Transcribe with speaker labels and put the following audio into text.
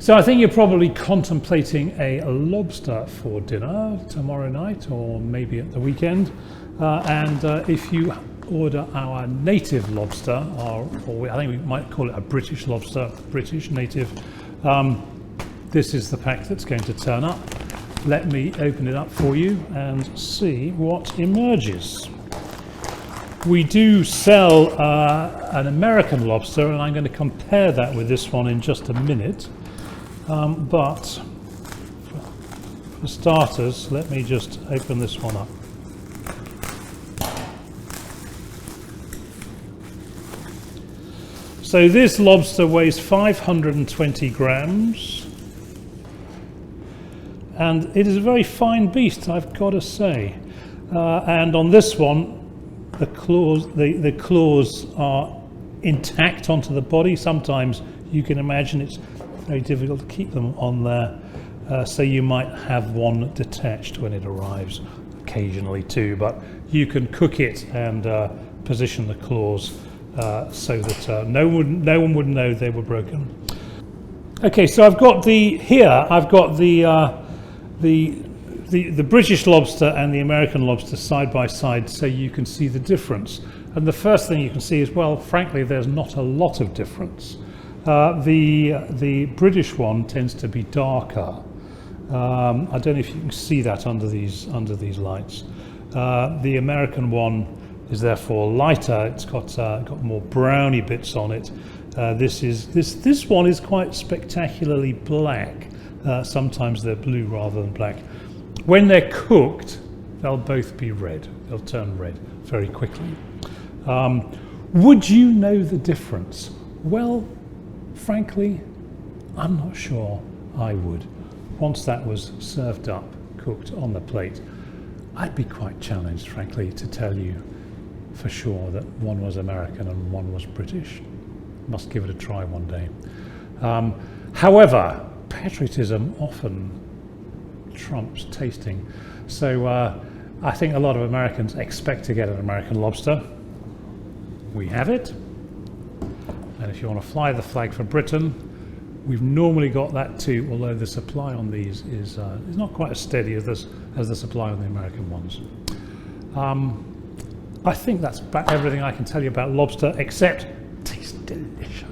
Speaker 1: So I think you're probably contemplating a lobster for dinner tomorrow night or maybe at the weekend. If you order our native lobster, or I think we might call it a British lobster, British native, this is the pack that's going to turn up. Let me open it up for you and see what emerges. We do sell an American lobster, and I'm going to compare that with this one in just a minute. But for starters, let me just open this one up. So this lobster weighs 520 grams, and it is a very fine beast, I've got to say. And on this one, the claws are intact onto the body. Sometimes you can imagine it's very difficult to keep them on there, so you might have one detached when it arrives occasionally too, but you can cook it and position the claws so that no one would know they were broken. Okay, so I've got the British lobster and the American lobster side by side, so you can see the difference. And the first thing you can see is, well, frankly, there's not a lot of difference. The British one tends to be darker. I don't know if you can see that under these lights. The American one is therefore lighter. It's got more browny bits on it. This one is quite spectacularly black. Sometimes they're blue rather than black. When they're cooked, they'll both be red. They'll turn red very quickly. Would you know the difference? Well, frankly, I'm not sure I would. Once that was served up, cooked on the plate, I'd be quite challenged, frankly, to tell you for sure that one was American and one was British. Must give it a try one day. However, patriotism often trumps tasting. So I think a lot of Americans expect to get an American lobster. We have it. And if you want to fly the flag for Britain, we've normally got that too, although the supply on these is not quite as steady as the supply on the American ones. I think that's about everything I can tell you about lobster, except it tastes delicious.